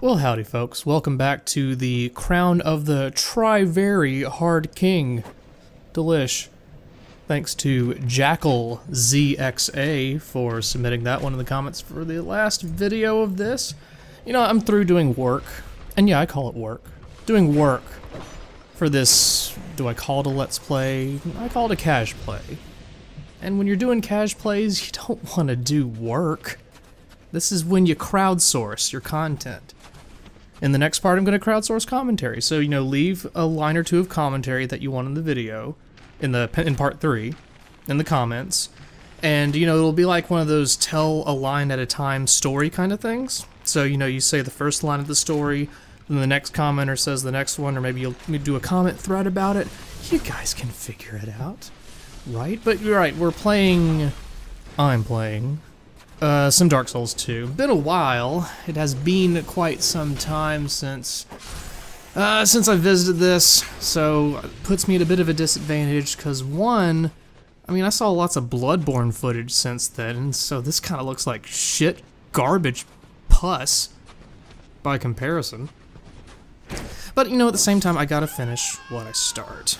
Well, howdy folks, welcome back to the Crown of the Tri-Very Hard King. Delish. Thanks to Jackal ZXA for submitting that one in the comments for the last video of this. You know, I'm through doing work, and yeah, I call it work. Doing work for this, do I call it a Let's Play? I call it a cash play. And when you're doing cash plays, you don't want to do work. This is when you crowdsource your content. In the next part, I'm going to crowdsource commentary. So, you know, leave a line or two of commentary that you want in the video, in part 3, in the comments. And, you know, it'll be like one of those tell a line at a time story kind of things. So, you know, you say the first line of the story, then the next commenter says the next one, or maybe you'll do a comment thread about it. You guys can figure it out, right? But you're right, I'm playing some Dark Souls 2. Been a while. It has been quite some time since I visited this, so it puts me at a bit of a disadvantage, because one, I mean, I saw lots of Bloodborne footage since then, and so this kind of looks like shit, garbage, pus, by comparison. But, you know, at the same time, I gotta finish what I start.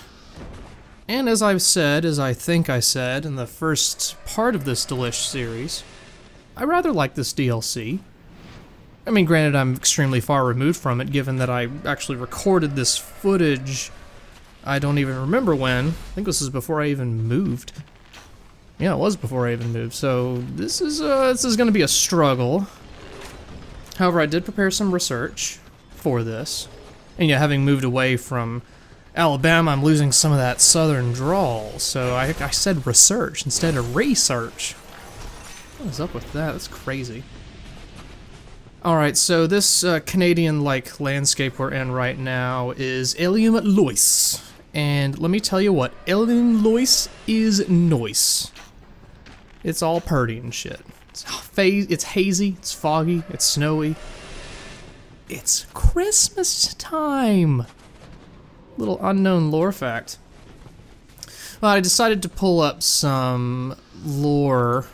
And as I've said, as I think I said in the first part of this Delish series, I rather like this DLC. I mean, granted, I'm extremely far removed from it, given that I actually recorded this footage, I don't even remember when. I think this is before I even moved. Yeah, it was before I even moved, so this is gonna be a struggle. However, I did prepare some research for this. And yeah, having moved away from Alabama, I'm losing some of that southern drawl, so I said research instead of research. What is up with that? That's crazy. Alright, so this Canadian-like landscape we're in right now is Lois. And let me tell you what, Lois is nice. It's all purty and shit. It's hazy, it's foggy, it's snowy. It's Christmas time! Little unknown lore fact. Well, I decided to pull up some lore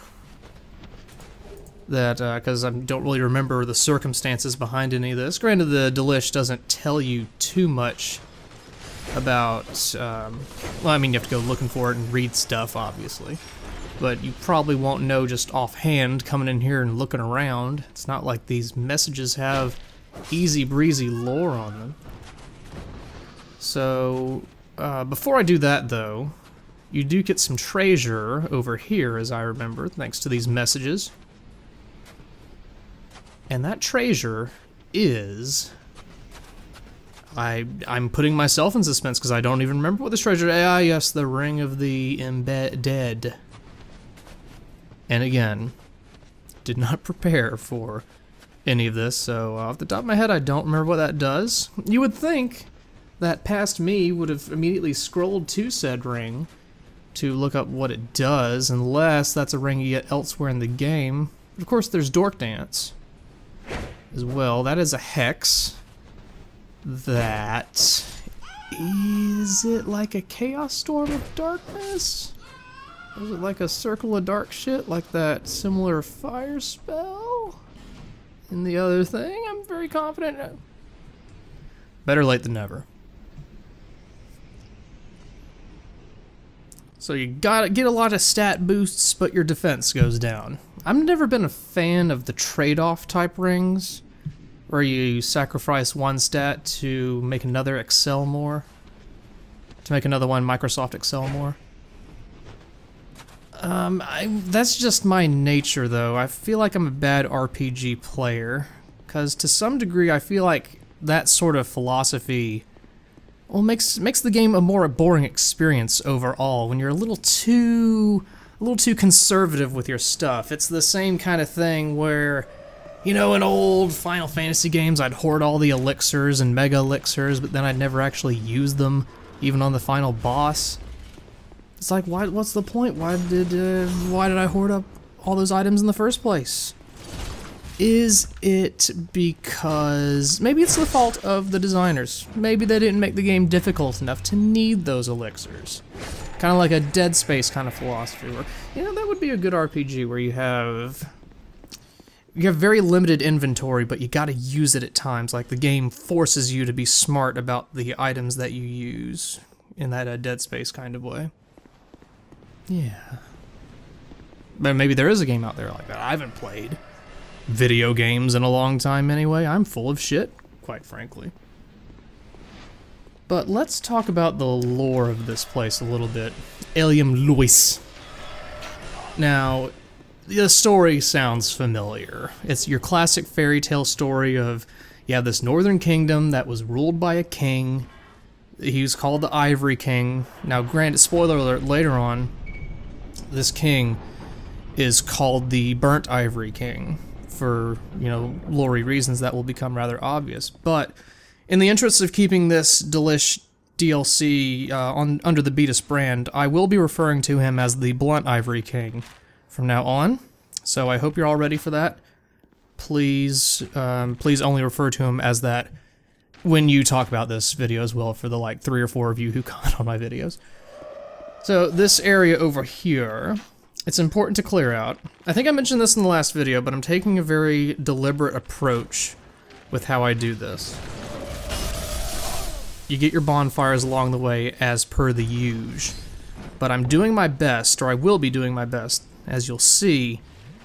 that, because I don't really remember the circumstances behind any of this. Granted, the Delish doesn't tell you too much about, well, I mean, you have to go looking for it and read stuff, obviously. But you probably won't know just offhand coming in here and looking around. It's not like these messages have easy breezy lore on them. So, before I do that, though, you do get some treasure over here, as I remember, thanks to these messages. And that treasure is... I'm putting myself in suspense because I don't even remember what this treasure is. Ah, yes, the Ring of the Embedded. And again, did not prepare for any of this, so off the top of my head, I don't remember what that does. You would think that past me would have immediately scrolled to said ring to look up what it does, unless that's a ring you get elsewhere in the game. But of course, there's Dork Dance as well. That is a hex. That... is it like a Chaos Storm of Darkness? Is it like a Circle of Dark shit, like that similar fire spell? And the other thing, I'm very confident. Better late than never. So you gotta get a lot of stat boosts, but your defense goes down. I've never been a fan of the trade-off type rings, where you sacrifice one stat to make another excel more. To make another one Microsoft excel more. That's just my nature, though. I feel like I'm a bad RPG player, because to some degree I feel like that sort of philosophy, well, makes the game a more boring experience overall. When you're a little too conservative with your stuff. It's the same kind of thing where, you know, in old Final Fantasy games, I'd hoard all the elixirs and mega elixirs, but then I'd never actually use them, even on the final boss. It's like, what's the point? Why did I hoard up all those items in the first place? Is it because... maybe it's the fault of the designers. Maybe they didn't make the game difficult enough to need those elixirs. Kind of like a Dead Space kind of philosophy, where, you know, that would be a good RPG where you have you have very limited inventory, but you gotta use it at times. Like, the game forces you to be smart about the items that you use in that Dead Space kind of way. Yeah. But maybe there is a game out there like that. I haven't played video games in a long time anyway. I'm full of shit, quite frankly. But let's talk about the lore of this place a little bit. Eliam Luis. Now, the story sounds familiar. It's your classic fairy tale story of, you have this northern kingdom that was ruled by a king. He was called the Ivory King. Now, granted, spoiler alert, later on, this king is called the Burnt Ivory King for, you know, lore reasons that will become rather obvious. But in the interest of keeping this Delish DLC under the Diabetus brand, I will be referring to him as the Blunt Ivory King from now on. So I hope you're all ready for that. Please, please only refer to him as that when you talk about this video as well, for the like 3 or 4 of you who comment on my videos. So this area over here, it's important to clear out. I think I mentioned this in the last video, but I'm taking a very deliberate approach with how I do this. You get your bonfires along the way as per the usual, but I'm doing my best, or I will be doing my best, as you'll see,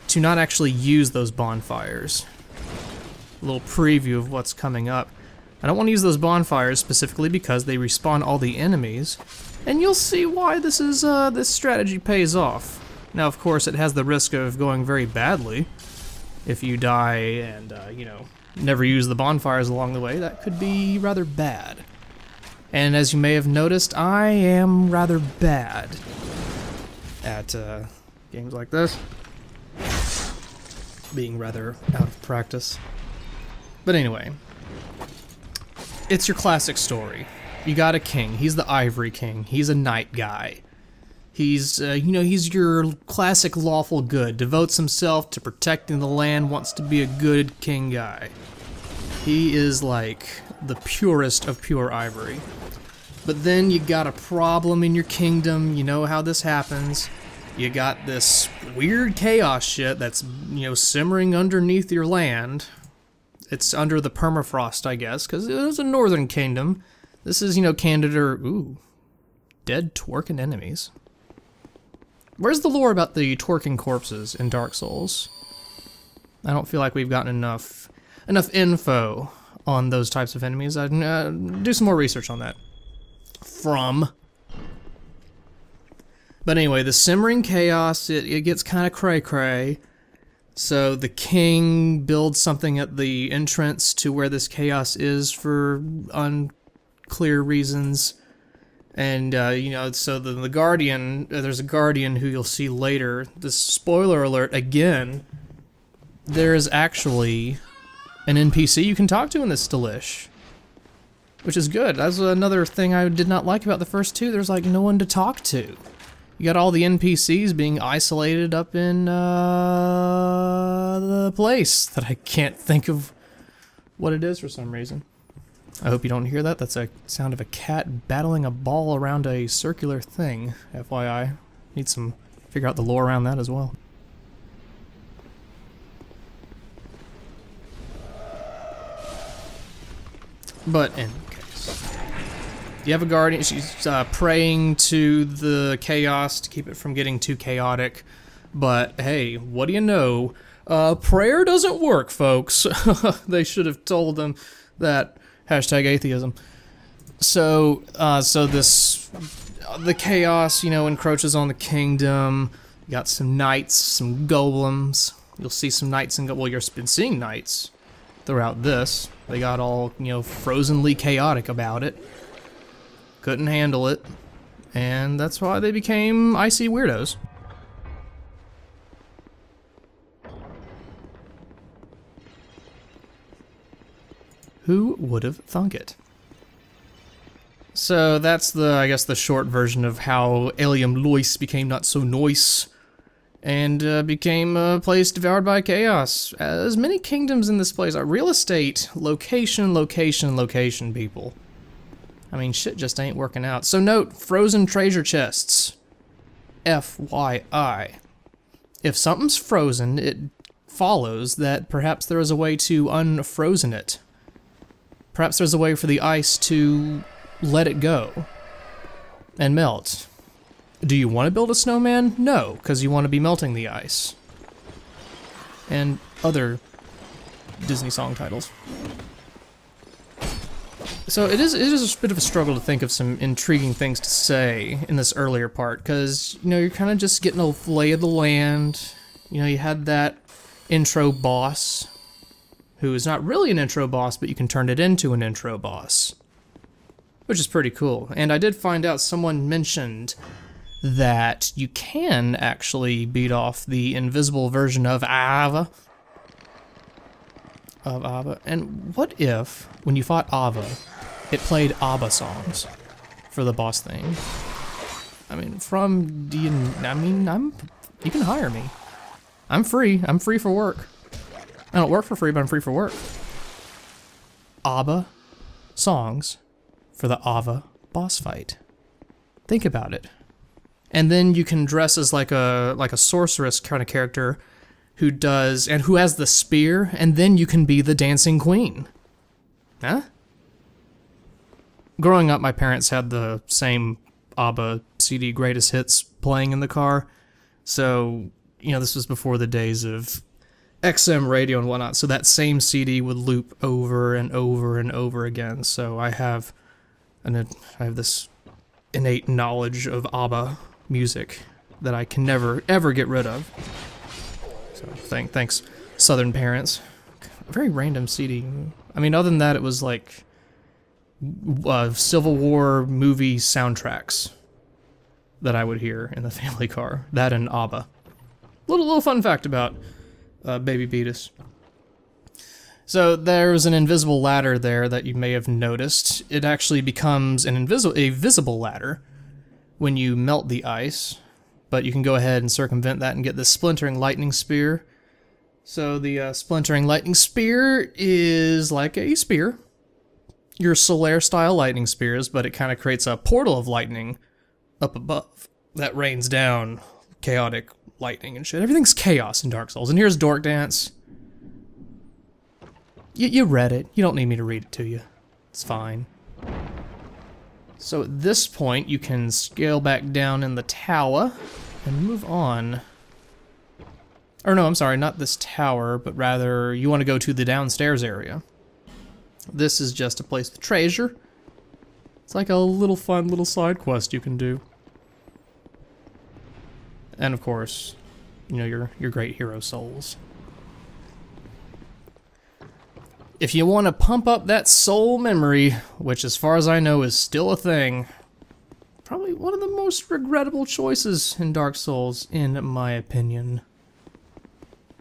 to not actually use those bonfires. A little preview of what's coming up. I don't want to use those bonfires specifically because they respawn all the enemies, and you'll see why this is this strategy pays off. Now, of course, it has the risk of going very badly. If you die and, you know, never use the bonfires along the way, that could be rather bad. And as you may have noticed, I am rather bad at games like this. Being rather out of practice. But anyway, it's your classic story. You got a king. He's the Ivory King. He's a knight guy. He's, you know, he's your classic lawful good. Devotes himself to protecting the land, wants to be a good king guy. He is like the purest of pure ivory. But then you got a problem in your kingdom. You know how this happens. You got this weird chaos shit that's, you know, simmering underneath your land. It's under the permafrost, I guess, because it was a northern kingdom. This is, you know, Canada. Ooh, dead twerking enemies. Where's the lore about the twerking corpses in Dark Souls? I don't feel like we've gotten enough info on those types of enemies. I'd do some more research on that. But anyway, the simmering chaos, it gets kind of cray-cray. So the king builds something at the entrance to where this chaos is for unclear reasons. And, you know, so the Guardian, there's a Guardian who you'll see later. This spoiler alert, again, there is actually an NPC you can talk to in this Delish. Which is good. That's another thing I did not like about the first two. There's like no one to talk to. You got all the NPCs being isolated up in the place that I can't think of what it is for some reason. I hope you don't hear that. That's a sound of a cat battling a ball around a circular thing. FYI. Need some figure out the lore around that as well. But in case, you have a guardian. She's praying to the chaos to keep it from getting too chaotic. But hey, what do you know? Prayer doesn't work, folks. They should have told them that. Hashtag atheism. So, the chaos, you know, encroaches on the kingdom. You got some knights, some golems. You'll see some knights and well, you've been seeing knights throughout this. They got all, you know, frozenly chaotic about it. Couldn't handle it. And that's why they became icy weirdos. Who would have thunk it? So that's the, I guess, the short version of how Eliam Luis became not so nice and became a place devoured by chaos. As many kingdoms in this place are real estate, location, location, location, people. I mean, shit just ain't working out. So note, frozen treasure chests. FYI. If something's frozen, it follows that perhaps there is a way to unfrozen it. Perhaps there's a way for the ice to let it go and melt. Do you want to build a snowman? No, because you want to be melting the ice. And other Disney song titles. So it is a bit of a struggle to think of some intriguing things to say in this earlier part, because, you know, you're kind of just getting a lay of the land. You know, you had that intro boss, who is not really an intro boss, but you can turn it into an intro boss, which is pretty cool. And I did find out someone mentioned that you can actually beat off the invisible version of Ava. And what if, when you fought Ava, it played ABBA songs for the boss thing? I mean, you can hire me. I'm free. I'm free for work. I don't work for free, but I'm free for work. ABBA songs for the Ava boss fight. Think about it. And then you can dress as like a sorceress kind of character who has the spear, and then you can be the dancing queen. Huh? Growing up, my parents had the same ABBA CD greatest hits playing in the car, so, you know, this was before the days of XM radio and whatnot, so that same CD would loop over and over and over again, so I have this innate knowledge of ABBA music that I can never, ever get rid of. So thanks, Southern parents. A very random CD. I mean, other than that, it was like Civil War movie soundtracks that I would hear in the family car. That and ABBA. Little fun fact about Baby Beatus. So there's an invisible ladder there that you may have noticed. It actually becomes a visible ladder when you melt the ice, but you can go ahead and circumvent that and get this splintering lightning spear. So the splintering lightning spear is like a spear. Your Solaire style lightning spears, but it kind of creates a portal of lightning up above that rains down chaotic lightning and shit. Everything's chaos in Dark Souls. And here's Dork Dance. You read it. You don't need me to read it to you. It's fine. So at this point, you can scale back down in the tower and move on. Or no, I'm sorry, not this tower, but rather you want to go to the downstairs area. This is just a place with treasure. It's like a little fun little side quest you can do. And of course, you know, your great hero souls. If you want to pump up that soul memory, which as far as I know is still a thing, probably one of the most regrettable choices in Dark Souls, in my opinion.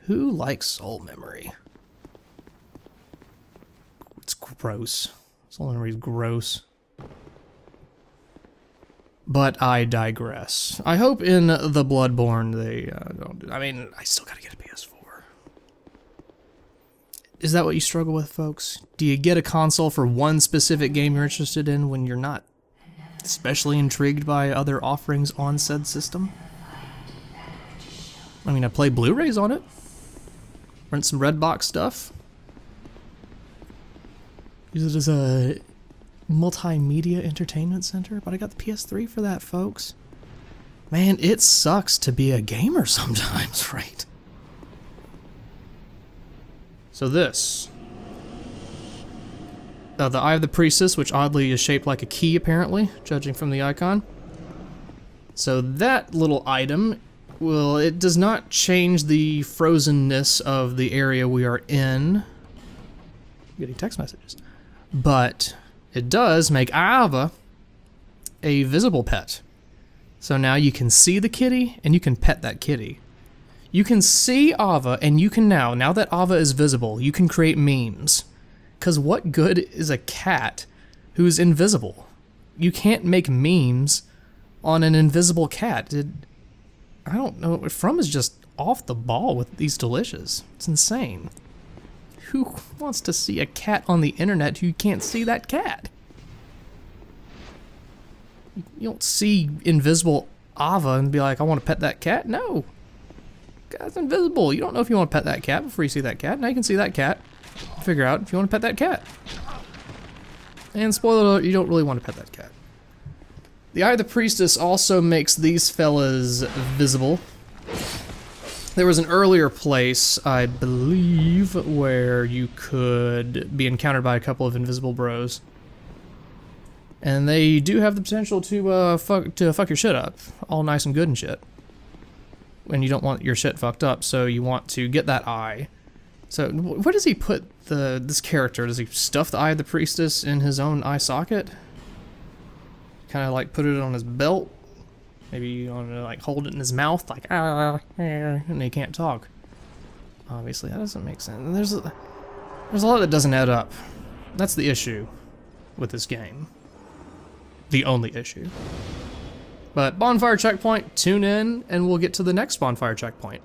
Who likes soul memory? It's gross. Soul memory is gross. But I digress. I hope in the Bloodborne they don't do. I mean, I still gotta get a PS4. Is that what you struggle with, folks? Do you get a console for one specific game you're interested in when you're not especially intrigued by other offerings on said system? I mean, I play Blu-rays on it. Rent some Redbox stuff. Use it as a multimedia entertainment center, but I got the PS3 for that, folks. Man, it sucks to be a gamer sometimes, right? So this. The Eye of the Priestess, which oddly is shaped like a key, apparently, judging from the icon. So that little item, well, it does not change the frozenness of the area we are in. I'm getting text messages. But it does make Ava a visible pet. So now you can see the kitty, and you can pet that kitty. You can see Ava, and you can now that Ava is visible, you can create memes. Because what good is a cat who's invisible? You can't make memes on an invisible cat. I don't know, From is just off the ball with these delicious. It's insane. Who wants to see a cat on the internet who can't see that cat? You don't see invisible Ava and be like, I want to pet that cat? No. Cat's invisible. You don't know if you want to pet that cat before you see that cat. Now you can see that cat. Figure out if you want to pet that cat. And spoiler alert, you don't really want to pet that cat. The Eye of the Priestess also makes these fellas visible. There was an earlier place, I believe, where you could be encountered by a couple of invisible bros. And they do have the potential to fuck your shit up. All nice and good and shit. And you don't want your shit fucked up, so you want to get that eye. So, where does he put this character? Does he stuff the Eye of the Priestess in his own eye socket? Kind of like put it on his belt? Maybe you want to like hold it in his mouth, like and he can't talk. Obviously, that doesn't make sense. There's a lot that doesn't add up. That's the issue with this game. The only issue. But bonfire checkpoint, tune in, and we'll get to the next bonfire checkpoint.